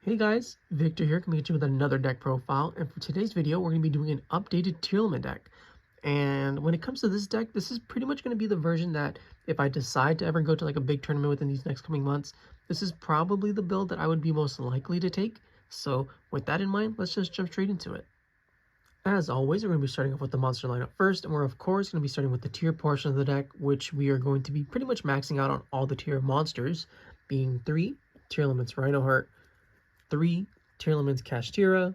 Hey guys, Victor here, coming at you with another deck profile, and for today's video we're going to be doing an updated Tearlament deck. And when it comes to this deck, this is pretty much going to be the version that if I decide to ever go to like a big tournament within these next coming months, this is probably the build that I would be most likely to take. So with that in mind, let's just jump straight into it. As always, we're going to be starting off with the monster lineup first, and we're of course going to be starting with the tier portion of the deck, which we are going to be pretty much maxing out on all the tier monsters, being 3 Tearlaments Reinoheart, 3 Tearlaments Kashtira,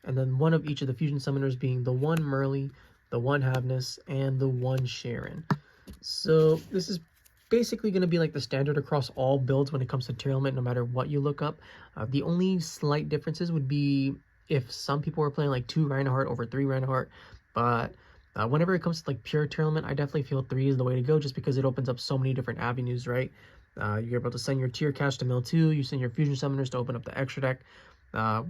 and then one of each of the fusion summoners being the 1 merlli, the 1 Havnis, and the 1 Scheiren. So this is basically going to be like the standard across all builds when it comes to Tearlament, no matter what you look up. The only slight differences would be if some people were playing like 2 Reinoheart over 3 Reinoheart, but whenever it comes to like pure Tearlament, I definitely feel 3 is the way to go, just because it opens up so many different avenues, right? You're able to send your tier cache to mill 2, you send your fusion summoners to open up the extra deck,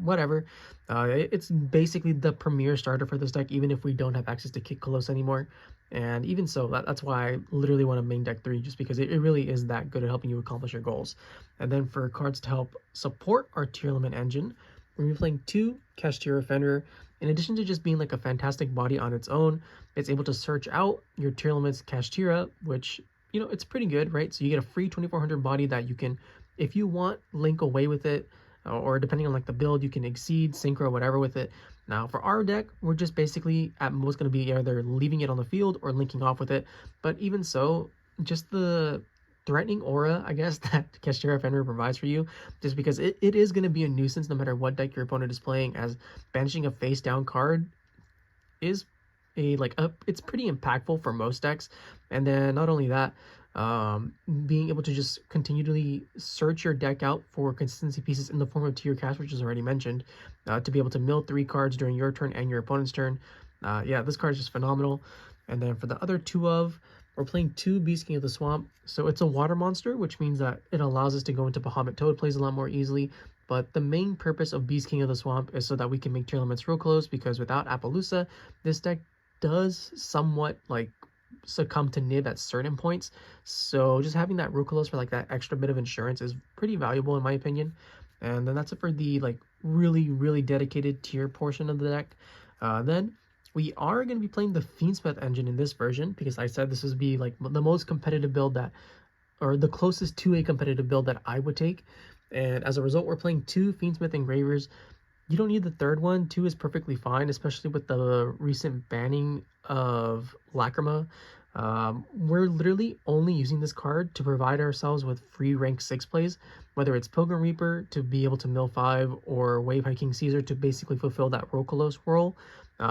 whatever. It's basically the premier starter for this deck, even if we don't have access to Kick Colosse anymore. And even so, that's why I literally want to main deck 3, just because it really is that good at helping you accomplish your goals. And then for cards to help support our Tearlament engine, we're going to be playing 2 Kashtira Fenrir. In addition to just being like a fantastic body on its own, it's able to search out your Tearlaments Kashtira, which, you know, it's pretty good, right? So you get a free 2400 body that you can, if you want, link away with it, or depending on like the build, you can exceed, synchro, whatever with it. Now for our deck, we're just basically at most going to be either leaving it on the field or linking off with it. But even so, just the threatening aura, I guess, that Kashtira Fenrir provides for you, just because it is going to be a nuisance no matter what deck your opponent is playing, as banishing a face down card is it's pretty impactful for most decks. And then not only that, being able to just continually search your deck out for consistency pieces in the form of tier cache, which is already mentioned, to be able to mill 3 cards during your turn and your opponent's turn. Yeah, this card is just phenomenal. And then for the other we're playing 2 Beastking of the Swamp. So it's a water monster, which means that it allows us to go into Bahamut Toad plays a lot more easily. But the main purpose of Beastking of the Swamp is so that we can make Tearlaments real close, because without Appaloosa, this deck does somewhat like succumb to nib at certain points. So just having that Rucolos for like that extra bit of insurance is pretty valuable in my opinion. And then that's it for the like really dedicated tier portion of the deck. Then we are going to be playing the Fiendsmith engine in this version, because I said this would be like the most competitive build that, or the closest to a competitive build that I would take. And as a result, we're playing 2 Fiendsmith engravers. You don't need the third one. 2 is perfectly fine, especially with the recent banning of Lacrima. We're literally only using this card to provide ourselves with free rank 6 plays, whether it's Pilgrim Reaper to be able to mill 5 or Wave Hiking Ceasar to basically fulfill that Rucolos role.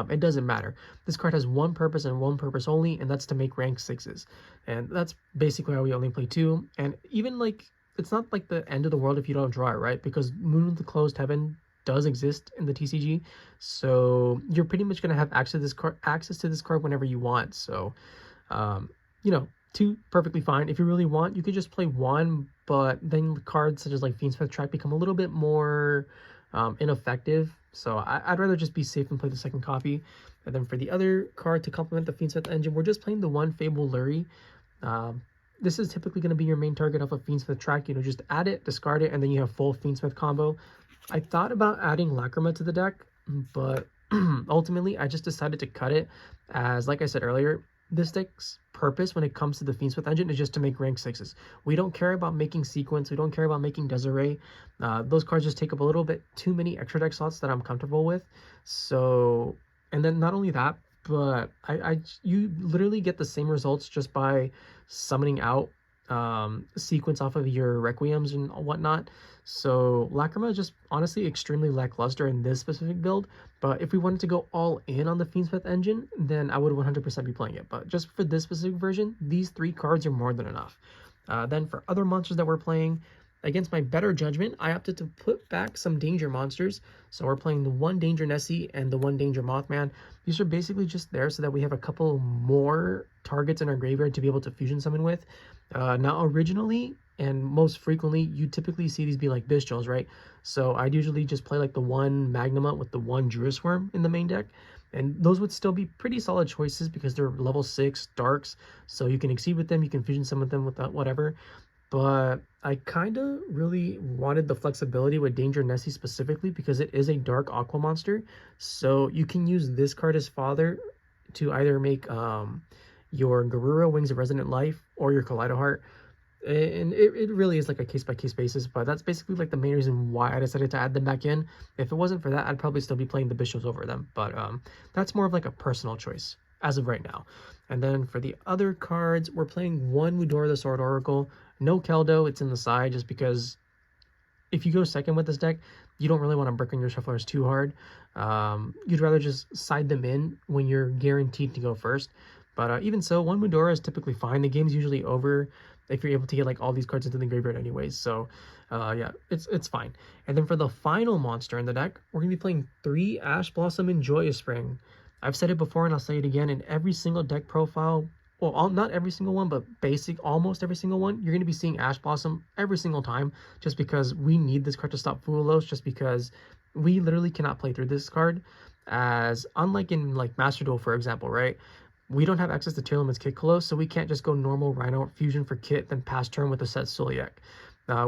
It doesn't matter. This card has one purpose and one purpose only, and that's to make rank 6s. And that's basically why we only play 2. And even like, it's not like the end of the world if you don't draw it, right? Because Moon of the Closed Heaven does exist in the TCG, so you're pretty much going to have access to this card whenever you want. So you know, 2 perfectly fine. If you really want, you could just play 1, but then cards such as like Fiendsmith tract become a little bit more ineffective. So I'd rather just be safe and play the second copy. And then for the other card to complement the Fiendsmith engine, we're just playing the 1 fabled lurrie. This is typically going to be your main target off of Fiendsmith tract. You know, just add it, discard it, and then you have full Fiendsmith combo. I thought about adding Lacrima to the deck, but ultimately I just decided to cut it, as like I said earlier, this deck's purpose when it comes to the Fiendsmith engine is just to make rank 6s. We don't care about making sequence, we don't care about making Desiree. Those cards just take up a little bit too many extra deck slots that I'm comfortable with. So, and then not only that, but you literally get the same results just by summoning out sequence off of your Requiems and whatnot. So Lacrima is just honestly extremely lackluster in this specific build, but if we wanted to go all in on the Fiendsmith engine, then I would 100% be playing it. But just for this specific version, these 3 cards are more than enough. Then for other monsters that we're playing, against my better judgment, I opted to put back some danger monsters. So we're playing the 1 danger Nessie and the 1 danger Mothman. These are basically just there so that we have a couple more targets in our graveyard to be able to fusion summon with. Now originally and most frequently, you typically see these be like Bestials, right? So I'd usually just play like the 1 Magnamut with the 1 Druid Worm in the main deck. And those would still be pretty solid choices because they're level 6 darks. So you can exceed with them, you can fusion summon them with that, whatever. But I kind of really wanted the flexibility with Danger Nessie specifically because it is a dark aqua monster. So you can use this card as fodder to either make your Garura Wings of Resonant Life or your Kaleidoheart. And it really is like a case-by-case basis, but that's basically like the main reason why I decided to add them back in. If it wasn't for that, I'd probably still be playing the bishops over them, but that's more of like a personal choice as of right now. And then for the other cards, we're playing one Mudora the Sword Oracle, no Keldo, it's in the side just because if you go second with this deck, you don't really want to brick on your shufflers too hard. You'd rather just side them in when you're guaranteed to go first. But even so, one Mudora is typically fine. The game's usually over if you're able to get like all these cards into the graveyard anyways. So yeah, it's fine. And then for the final monster in the deck, we're gonna be playing 3 Ash Blossom and Joyous Spring. I've said it before and I'll say it again, in every single deck profile, well, not every single one, but almost every single one, you're going to be seeing Ash Blossom every single time, just because we need this card to stop Fuelos, just because we literally cannot play through this card, as unlike in like Master Duel, for example, right? We don't have access to Tearlaments Kit Close, so we can't just go normal Rhino Fusion for Kit, then pass turn with the set Sulliek.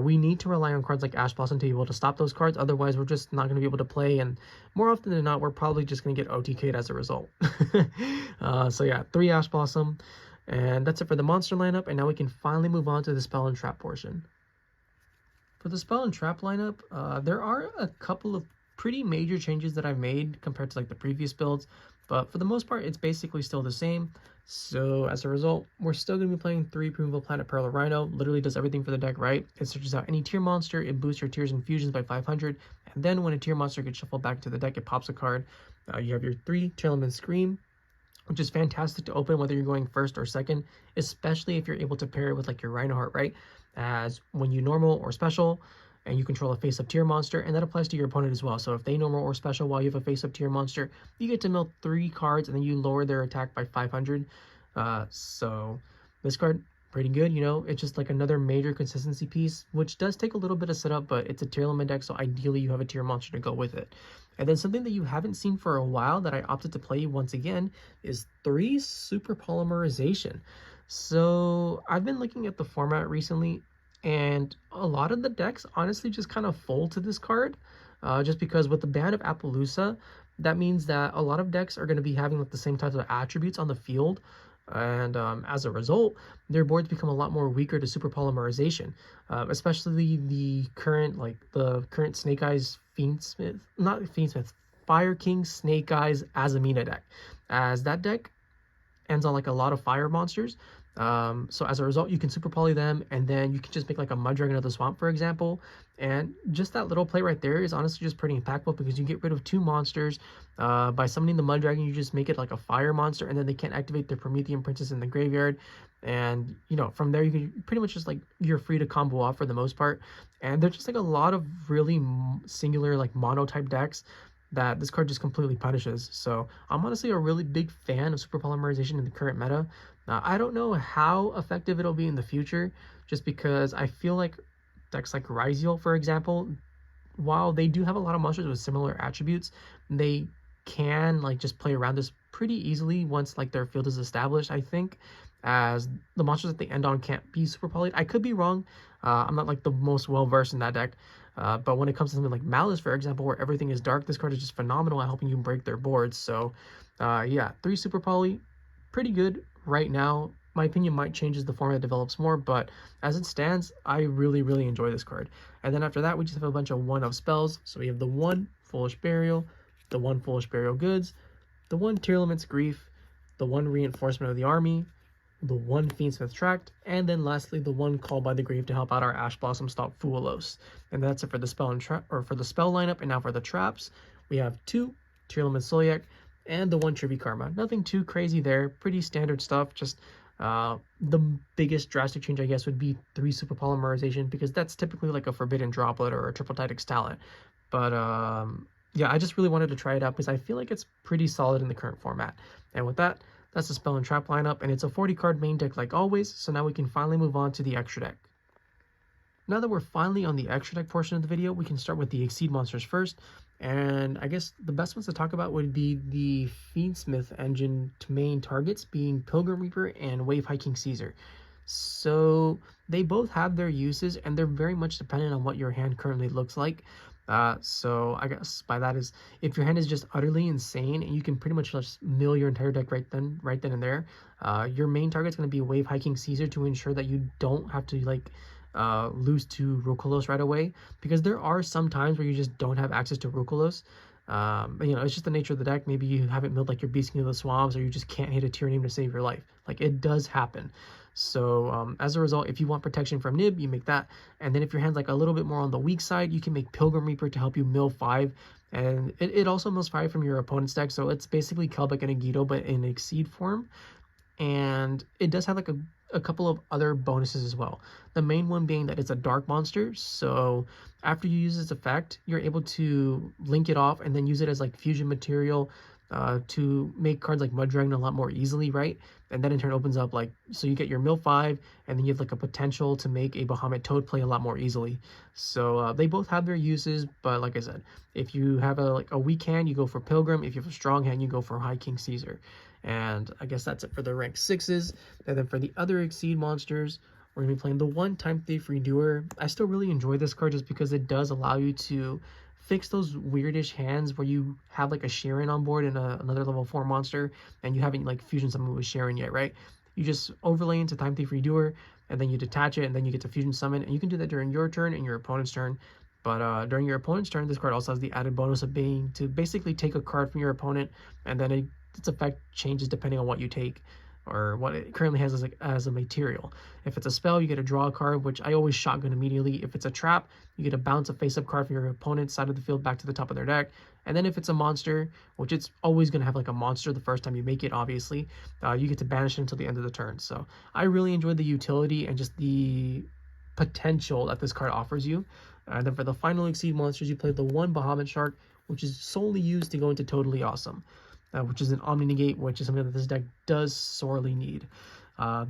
We need to rely on cards like Ash Blossom to be able to stop those cards, otherwise we're just not going to be able to play, and more often than not, we're probably just going to get OTK'd as a result. So yeah, 3 Ash Blossom, and that's it for the monster lineup, and now we can finally move on to the spell and trap portion. For the spell and trap lineup, there are a couple of pretty major changes that I've made compared to like the previous builds, but for the most part, it's basically still the same. So as a result, we're still going to be playing 3 Primeval Planet Perlereino. Literally does everything for the deck right. It searches out any tier monster, it boosts your tiers and fusions by 500, and then when a tier monster gets shuffled back to the deck, it pops a card. You have your 3 Tearlaments Scream, which is fantastic to open whether you're going first or second, especially if you're able to pair it with like your Reinoheart, right? As when you normal or special, and you control a face-up tier monster, and that applies to your opponent as well. So if they normal or special while you have a face-up tier monster, you get to mill 3 cards, and then you lower their attack by 500. So this card, pretty good, you know, it's just like another major consistency piece, which does take a little bit of setup, but it's a Tearlament deck, so ideally you have a tier monster to go with it. And then something that you haven't seen for a while that I opted to play once again is 3 Super Polymerization. So I've been looking at the format recently, and a lot of the decks honestly just kind of fold to this card, just because with the ban of Appaloosa, that means that a lot of decks are going to be having like the same types of attributes on the field, and as a result, their boards become a lot more weaker to super polymerization, especially the current Snake Eyes Fiendsmith, not Fiendsmith, Fire King Snake Eyes Azamina deck, as that deck ends on like a lot of fire monsters. So as a result, you can super poly them, and then you can just make like a mudragon of the swamp, for example. And just that little play right there is honestly just pretty impactful, because you get rid of 2 monsters. By summoning the mudragon, you just make it like a fire monster, and then they can't activate their Promethean Princess in the graveyard. And you know, from there you can pretty much just like, you're free to combo off for the most part. And there's just like a lot of really singular like mono type decks that this card just completely punishes. So I'm honestly a really big fan of super polymerization in the current meta. I don't know how effective it'll be in the future, just because I feel like decks like Ryziel, for example, while they do have a lot of monsters with similar attributes, they can like just play around this pretty easily once like their field is established, I think, as the monsters that they end on can't be super polyed. I could be wrong. I'm not like the most well versed in that deck. But when it comes to something like Malice, for example, where everything is dark, this card is just phenomenal at helping you break their boards. So yeah, 3 super poly, pretty good right now. My opinion might change as the format develops more, but as it stands, I really, really enjoy this card. And then after that, we just have a bunch of 1-of spells. So we have the 1 Foolish Burial, the 1 Foolish Burial Goods, the 1 Tearlaments Grief, the 1 Reinforcement of the Army, the 1 Fiendsmith Tract, and then lastly the 1 Call by the Grave to help out our Ash Blossom stop Fuelos. And that's it for the spell and trap, or for the spell lineup. And now for the traps, we have 2 Tearlaments Sulliek and the 1 Trivikarma. Nothing too crazy there, pretty standard stuff. Just the biggest drastic change, I guess, would be 3 super polymerization, because that's typically like a forbidden droplet or a triple tactics talent. But yeah, I just really wanted to try it out because I feel like it's pretty solid in the current format. And with that, that's the spell and trap lineup, and it's a 40-card main deck like always. So now we can finally move on to the extra deck. Now that we're finally on the extra deck portion of the video, we can start with the Exceed monsters first. And I guess the best ones to talk about would be the Fiendsmith engine to main targets, being Pilgrim Reaper and Wave Hiking Caesar. So they both have their uses, and they're very much dependent on what your hand currently looks like. So I guess by that is, if your hand is just utterly insane and you can pretty much just mill your entire deck right then and there, your main target's going to be wave hiking Caesar to ensure that you don't have to like lose to Rukolos right away, because there are some times where you just don't have access to Rukolos. You know, it's just the nature of the deck. Maybe you haven't milled like your Beastking of the Swamps, or you just can't hit a tier name to save your life. Like, it does happen. So as a result, if you want protection from Nib, you make that. And then if your hand's like a little bit more on the weak side, you can make Pilgrim Reaper to help you mill 5. And it also mills 5 from your opponent's deck. So it's basically Kelbeck and Agito, but in Exceed form. And it does have like a couple of other bonuses as well. The main one being that it's a dark monster, so after you use its effect, you're able to link it off and then use it as like fusion material to make cards like Mudragon a lot more easily, right? And then in turn opens up like, so you get your mill 5, and then you have like a potential to make a Bahamut Toad play a lot more easily. So they both have their uses, but like I said, if you have a weak hand, you go for Pilgrim. If you have a strong hand, you go for High King Caesar. And I guess that's it for the rank 6s. And then for the other Exceed monsters, we're going to be playing the 1-time Thief Redoer. I still really enjoy this card just because it does allow you to fix those weirdish hands where you have like a Scheiren on board and another level 4 monster, and you haven't like fusion summon with Scheiren yet, right? You just overlay into Time Thief Redoer, and then you detach it, and then you get to fusion summon, and you can do that during your turn and your opponent's turn. But during your opponent's turn, this card also has the added bonus of being to basically take a card from your opponent, and then its effect changes depending on what you take or what it currently has as a material. If it's a spell, you get to draw a card, which I always shotgun immediately. If it's a trap, you get to bounce a face-up card from your opponent's side of the field back to the top of their deck. And then if it's a monster, which it's always going to have like a monster the first time you make it, obviously, you get to banish it until the end of the turn. So I really enjoyed the utility and just the potential that this card offers you. And then for the final Exceed monsters, you play the 1 Bahamut Shark, which is solely used to go into Toadally Awesome, which is an Omni Negate, which is something that this deck does sorely need.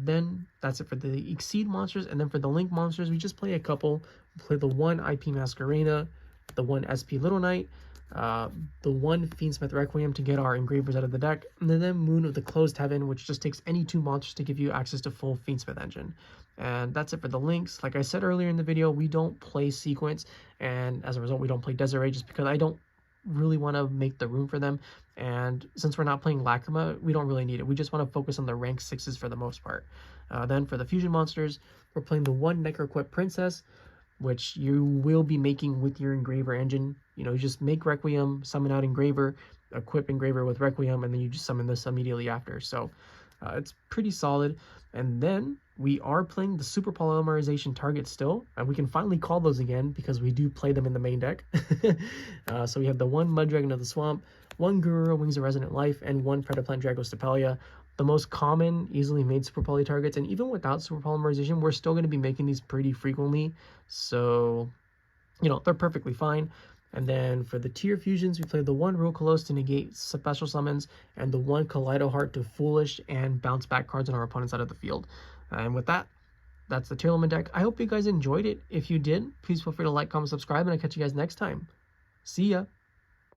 Then that's it for the Exceed monsters. And then for the Link monsters, we just play a couple. We play the 1 IP Masquerena, the 1 SP Little Knight, the 1 Fiendsmith Requiem to get our engravers out of the deck, and then Moon of the Closed Heaven, which just takes any 2 monsters to give you access to full Fiendsmith engine. And that's it for the links. Like I said earlier in the video, we don't play Sequence, and as a result, we don't play Desiree just because I don't really want to make the room for them. And since we're not playing Lacrima, we don't really need it. We just want to focus on the rank 6s for the most part. Then for the fusion monsters, we're playing the 1 Necroquip Princess, which you will be making with your engraver engine. You know, you just make Requiem, summon out engraver, equip engraver with Requiem, and then you just summon this immediately after. So it's pretty solid. And then we are playing the super polymerization targets still, and we can finally call those again because we do play them in the main deck. So we have the 1 Mudragon of the Swamp, 1 Guru Wings of Resonant Life, and 1 Predaplant Dragostapelia. The most common, easily made super poly targets, and even without super polymerization, we're still going to be making these pretty frequently. So, you know, they're perfectly fine. And then for the tier fusions, we play the 1 Rukolos to negate special summons, and the 1 Kaleido Heart to foolish and bounce back cards on our opponent's side of the field. And with that, that's the Tearlaments deck. I hope you guys enjoyed it. If you did, please feel free to like, comment, subscribe, and I'll catch you guys next time. See ya!